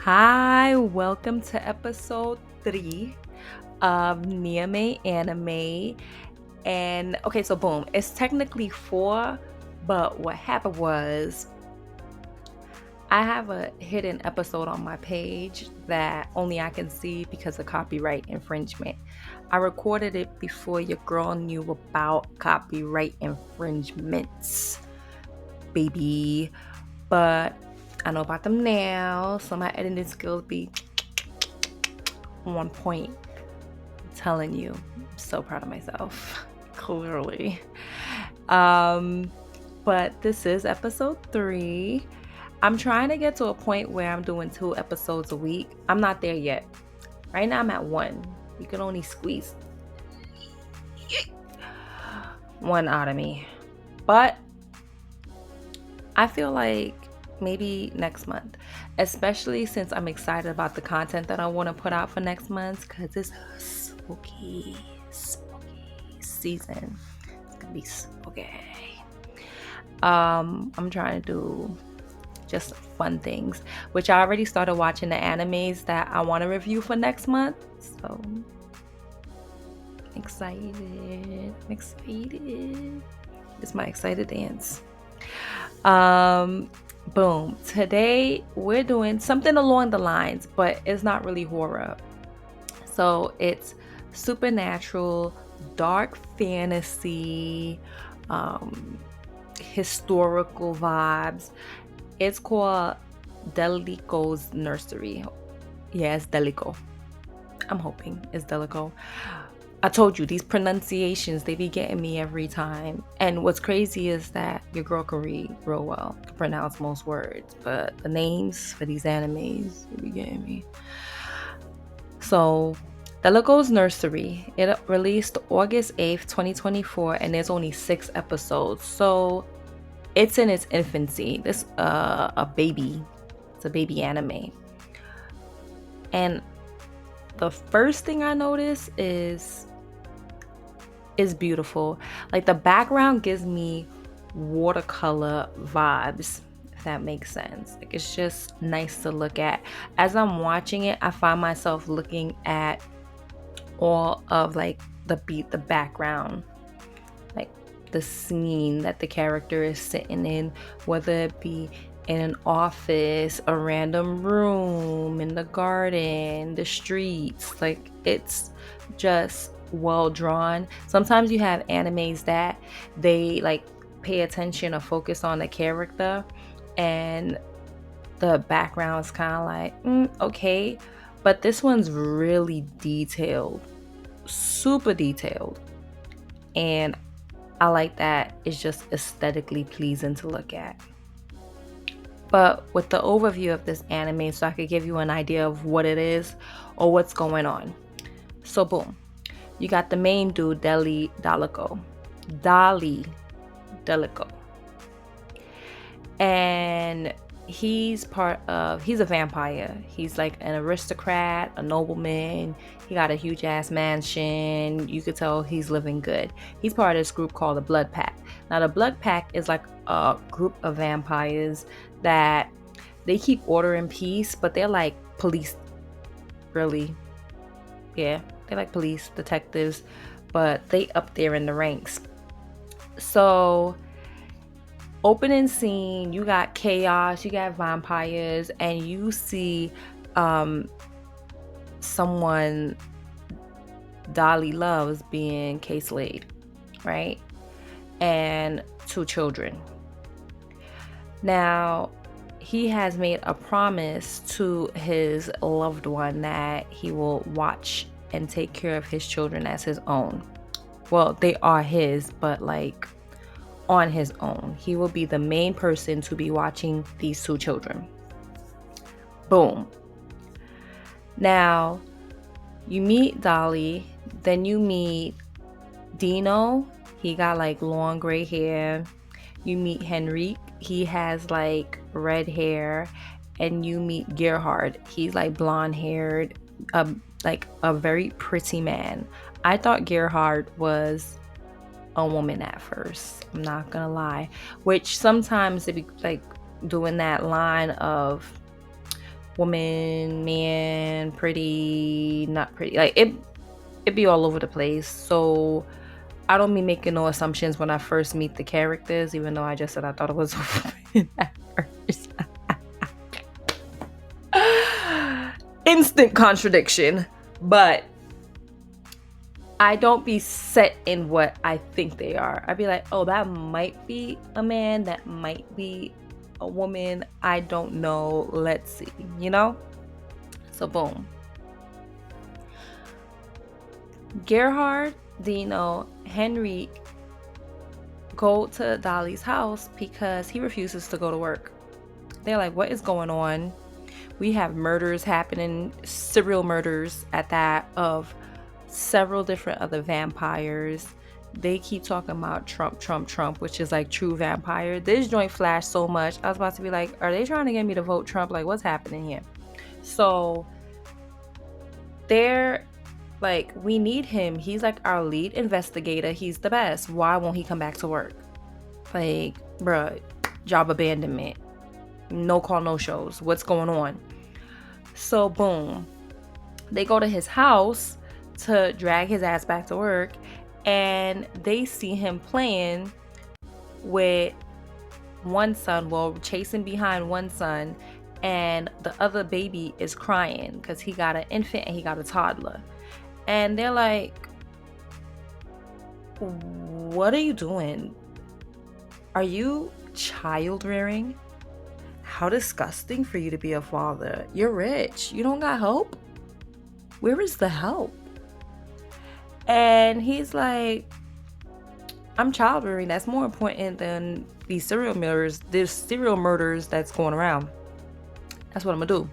Hi, welcome to episode 3 of Niame Anime. And okay, so boom, it's technically 4, but what happened was I have a hidden episode on my page that only I can see because of copyright infringement. I recorded it before your girl knew about copyright infringements, baby. But I know about them now, so my editing skills be on point. I'm telling you, I'm so proud of myself. Clearly. But this is episode 3. I'm trying to get to a point where I'm doing 2 episodes a week. I'm not there yet. Right now I'm at 1. You can only squeeze 1 out of me. But I feel like maybe next month, especially since I'm excited about the content that I want to put out for next month, because it's spooky season. It's gonna be spooky. I'm trying to do just fun things, which I already started watching the animes that I want to review for next month. So excited. I'm excited. It's my excited dance. Boom. Today we're doing something along the lines, but it's not really horror. So it's supernatural, dark fantasy, historical vibes. It's called Delico's Nursery. Yeah, it's Delico. I'm hoping it's Delico. I told you, these pronunciations, they be getting me every time. And what's crazy is that your girl can read real well, can pronounce most words, but the names for these animes, they be getting me. So, Delico's Nursery, it released August 8th, 2024, and there's only 6 episodes. So, it's in its infancy. This a baby. It's a baby anime. And the first thing I notice is beautiful. Like the background gives me watercolor vibes, if that makes sense. Like it's just nice to look at. As I'm watching it, I find myself looking at all of like the background, like the scene that the character is sitting in, whether it be in an office, a random room, in the garden, the streets. Like it's just well drawn. Sometimes you have animes that they like pay attention or focus on the character and the background's kind of like okay, but this one's really detailed, super detailed, and I like that. It's just aesthetically pleasing to look at. But with the overview of this anime, so I could give you an idea of what it is or what's going on. So boom, you got the main dude, Delico, and he's a vampire. He's like an aristocrat, a nobleman. He got a huge ass mansion. You could tell he's living good. He's part of this group called the Blood Pack. Now the Blood Pack is like a group of vampires that they keep order and peace, but they're like police, really. Yeah, they're like police detectives, but they up there in the ranks. So opening scene, you got chaos, you got vampires, and you see someone Dolly loves being case-laid, right? And 2 children. Now, he has made a promise to his loved one that he will watch and take care of his children as his own. Well, they are his, but like on his own. He will be the main person to be watching these 2 children. Boom. Now, you meet Dolly, then you meet Dino. He got like long gray hair. You meet Henrique. He has like red hair. And you meet Gerhard. He's like blonde haired, like a very pretty man. I thought Gerhard was a woman at first, I'm not gonna lie, which sometimes it be like doing that line of woman, man, pretty, not pretty. Like it be all over the place. So I don't be making no assumptions when I first meet the characters, even though I just said I thought it was a woman at first. Instant contradiction. But I don't be set in what I think they are. I'd be like, oh, that might be a man, that might be a woman. I don't know. Let's see, you know? So, boom. Gerhard, Dino, Henry go to Dolly's house because he refuses to go to work. They're like, what is going on? We have murders happening, serial murders at that, of several different other vampires. They keep talking about Trump, which is like true vampire. This joint flashed so much. I was about to be like, are they trying to get me to vote Trump? Like, what's happening here? So they're like, we need him. He's like our lead investigator. He's the best. Why won't he come back to work? Like, bruh, job abandonment. No call, no shows. What's going on? So boom, they go to his house to drag his ass back to work, and they see him playing with one son, well, chasing behind one son, and the other baby is crying because he got an infant and he got a toddler. And they're like, what are you doing? Are you child rearing? How disgusting for you to be a father. You're rich. You don't got help? Where is the help? And he's like, I'm child rearing. That's more important than these serial murders. There's serial murders that's going around. That's what I'm gonna do.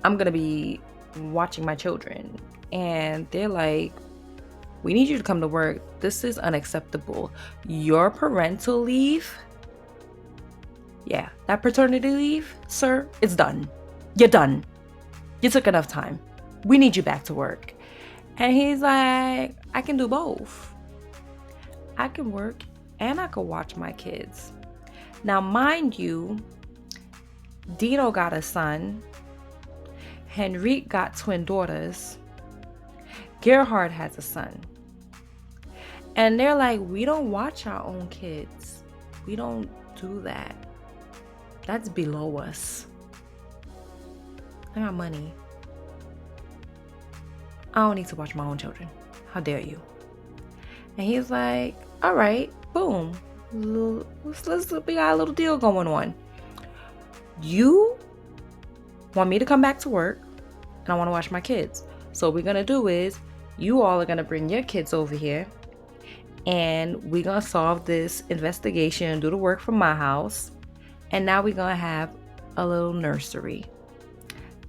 I'm gonna be watching my children. And they're like, we need you to come to work. This is unacceptable. Your parental leave, yeah, that paternity leave, sir, it's done. You're done. You took enough time. We need you back to work. And he's like, I can do both. I can work and I can watch my kids. Now, mind you, Dino got a son. Henrique got twin daughters. Gerhard has a son. And they're like, we don't watch our own kids. We don't do that. That's below us. I got money. I don't need to watch my own children. How dare you? And he's like, all right, boom. We got a little deal going on. You want me to come back to work, and I want to watch my kids. So what we're going to do is, you all are going to bring your kids over here, and we're going to solve this investigation and do the work from my house. And now we're going to have a little nursery.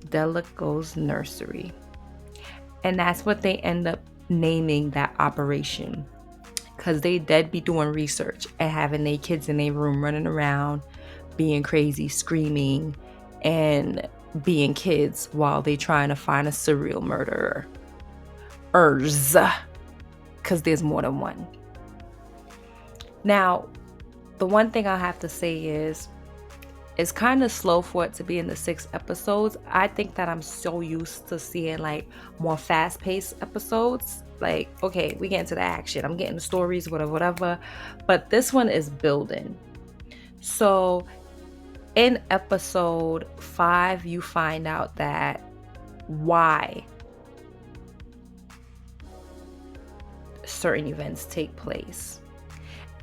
Delico's Nursery. And that's what they end up naming that operation. Because they dead be doing research and having their kids in their room running around, being crazy, screaming, and being kids while they trying to find a serial murderer. Because there's more than one. Now, the one thing I have to say is, it's kind of slow for it to be in the 6 episodes. I think that I'm so used to seeing like more fast-paced episodes. Like, okay, we get into the action. I'm getting the stories, whatever. But this one is building. So in episode 5, you find out that why certain events take place.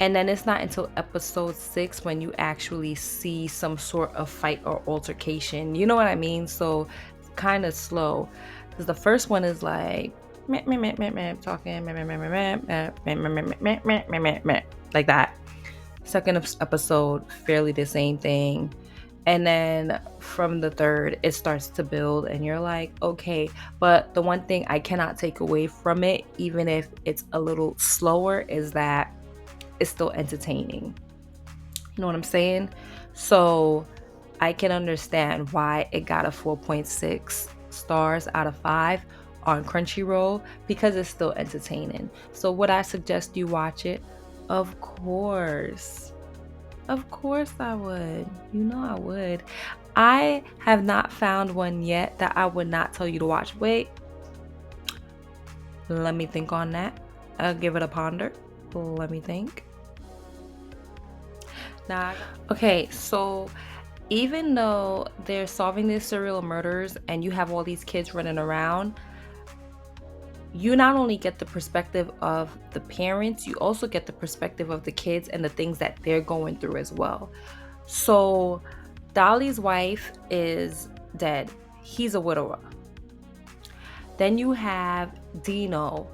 And then it's not until episode 6 when you actually see some sort of fight or altercation. You know what I mean? So kind of slow. Because the first one is like talking like that. Second episode, fairly the same thing. And then from the third, it starts to build and you're like, okay. But the one thing I cannot take away from it, even if it's a little slower, is that it's still entertaining. You know what I'm saying? So I can understand why it got a 4.6 stars out of 5 on Crunchyroll, because it's still entertaining. So would I suggest you watch it? Of course. Of course I would. You know I would. I have not found one yet that I would not tell you to watch. Wait, let me think on that. I'll give it a ponder. Let me think. Okay, so even though they're solving these serial murders and you have all these kids running around, you not only get the perspective of the parents, you also get the perspective of the kids and the things that they're going through as well. So Dolly's wife is dead. He's a widower. Then you have Dino.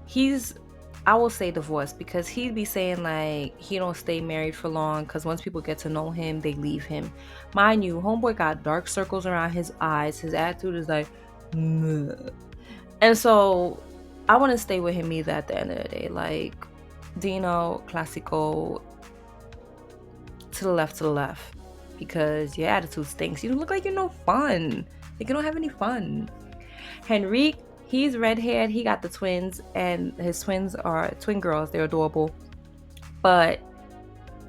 He's, I will say divorced, because he'd be saying like he don't stay married for long because once people get to know him, they leave him. Mind you, homeboy got dark circles around his eyes. His attitude is like, "Meh." And so I wouldn't stay with him either at the end of the day. Like, Dino, Classico, to the left. Because your attitude stinks. You don't look like you're no fun. Like, you don't have any fun. Henrique, he's red-haired. He got the twins. And his twins are twin girls. They're adorable. But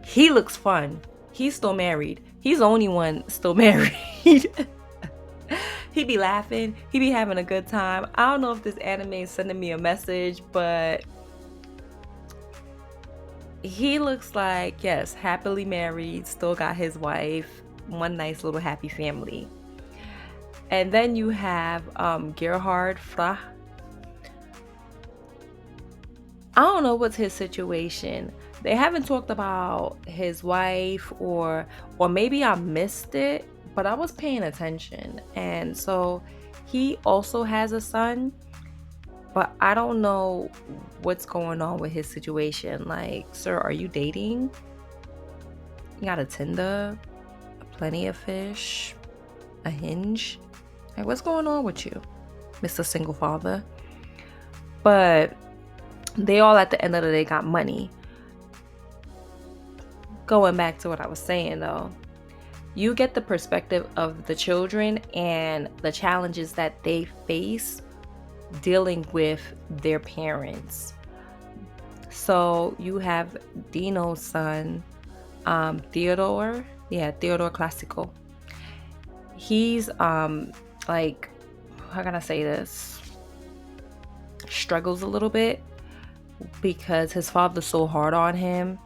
he looks fun. He's still married. He's the only one still married. He be laughing. He be having a good time. I don't know if this anime is sending me a message, but he looks like, yes, happily married, still got his wife, one nice little happy family. And then you have Gerhard Fra. I don't know what's his situation. They haven't talked about his wife, or maybe I missed it, but I was paying attention. And so he also has a son, but I don't know what's going on with his situation. Like, sir, are you dating? You got a Tinder, a Plenty of Fish, a Hinge? Like, what's going on with you, Mr. Single Father? But they all at the end of the day got money. Going back to what I was saying though, you get the perspective of the children and the challenges that they face dealing with their parents. So you have Dino's son, Theodore. Yeah, Theodore Classico. He's like, how can I say this? Struggles a little bit because his father's so hard on him.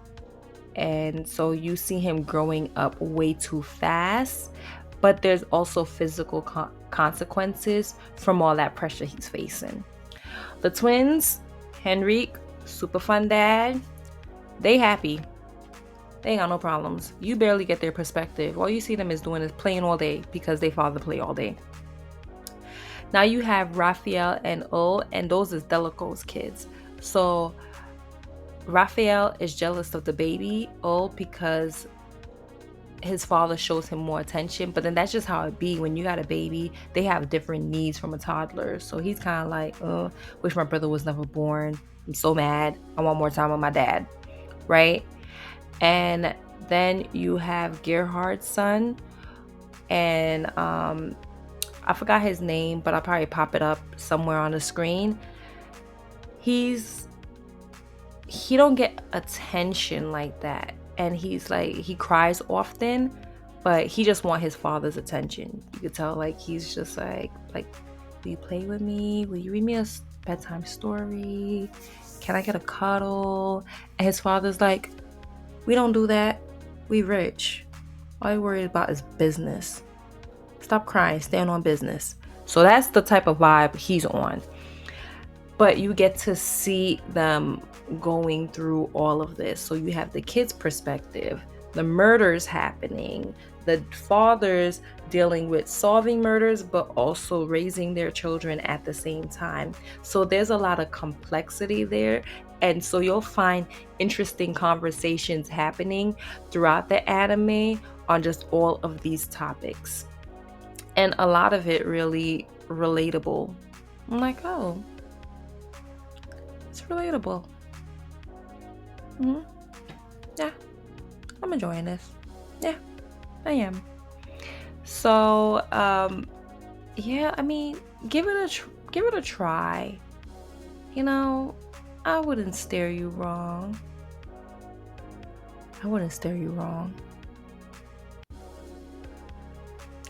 And so you see him growing up way too fast, but there's also physical consequences from all that pressure he's facing. The twins, Henrique, super fun dad, they happy. They ain't got no problems. You barely get their perspective. All you see them is doing is playing all day because they father play all day. Now you have Raphael and Ul, and those is Delico's kids. So Raphael is jealous of the baby, because his father shows him more attention. But then that's just how it be. When you got a baby, they have different needs from a toddler. So he's kind of like, wish my brother was never born. I'm so mad. I want more time with my dad. Right? And then you have Gerhard's son. And I forgot his name, but I'll probably pop it up somewhere on the screen. He don't get attention like that, and he's like, he cries often, but he just want his father's attention. You could tell, like, he's just like will you play with me? Will you read me a bedtime story? Can I get a cuddle? And his father's like, we don't do that. We rich. All you worried about is business. Stop crying. Stand on business. So that's the type of vibe he's on. But you get to see them going through all of this. So you have the kids' perspective, the murders happening, the fathers dealing with solving murders, but also raising their children at the same time. So there's a lot of complexity there. And so you'll find interesting conversations happening throughout the anime on just all of these topics. And a lot of it really relatable. I'm like, oh, it's relatable. Yeah, I'm enjoying this. Yeah, I am. So, yeah, I mean, give it a try. You know, I wouldn't steer you wrong.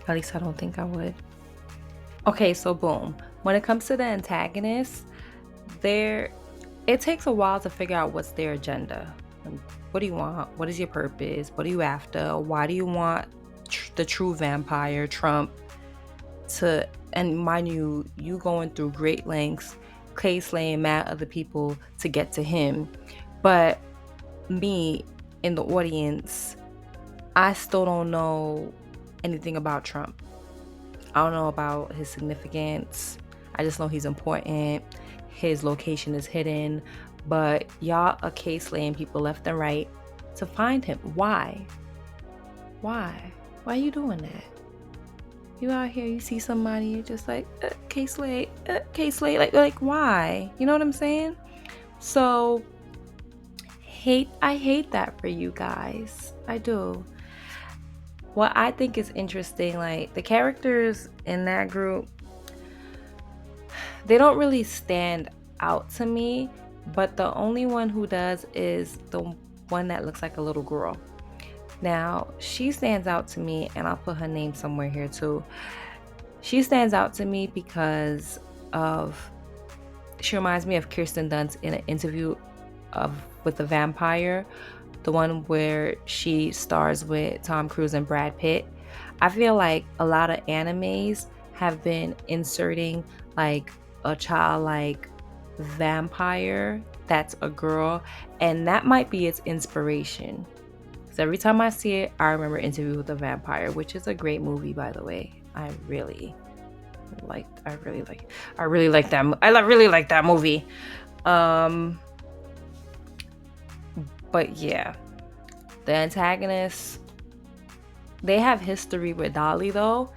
At least I don't think I would. Okay, so boom. When it comes to the antagonists, there it takes a while to figure out what's their agenda. What do you want? What is your purpose? What are you after? Why do you want the true vampire Trump to, and mind you, you going through great lengths, Clay slaying mad other people to get to him. But me in the audience, I still don't know anything about Trump. I don't know about his significance. I just know he's important. His location is hidden. But y'all are case laying people left and right to find him. Why? Why? Why are you doing that? You out here, you see somebody, you're just like, case lay, like why? You know what I'm saying? So I hate that for you guys. I do. What I think is interesting, like the characters in that group, they don't really stand out to me, but the only one who does is the one that looks like a little girl. Now, she stands out to me, and I'll put her name somewhere here too. She stands out to me because of, she reminds me of Kirsten Dunst in an interview with the vampire, the one where she stars with Tom Cruise and Brad Pitt. I feel like a lot of animes have been inserting like a childlike vampire that's a girl, and that might be its inspiration. Because every time I see it, I remember Interview with the Vampire, which is a great movie, by the way. I really like that. I really like that movie. But yeah, the antagonists, they have history with Dolly though.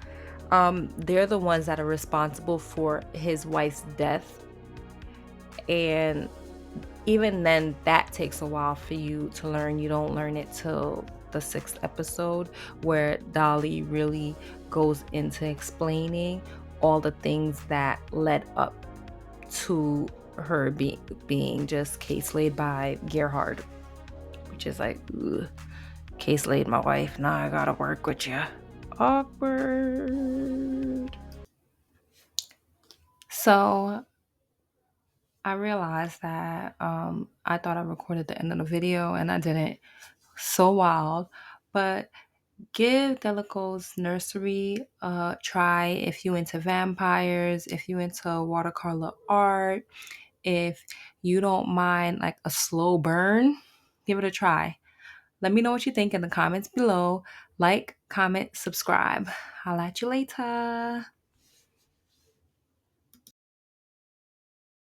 They're the ones that are responsible for his wife's death, and even then, that takes a while for you to learn. You don't learn it till the 6th episode, where Dolly really goes into explaining all the things that led up to her being just case laid by Gerhard, which is like, ugh, case laid my wife. Now I gotta work with you. Awkward. So I realized that I thought I recorded the end of the video and I didn't. So wild. But give Delico's Nursery a try if you into vampires, if you into watercolor art, if you don't mind like a slow burn, give it a try. Let me know what you think in the comments below. Like, comment, subscribe. I'll at you later.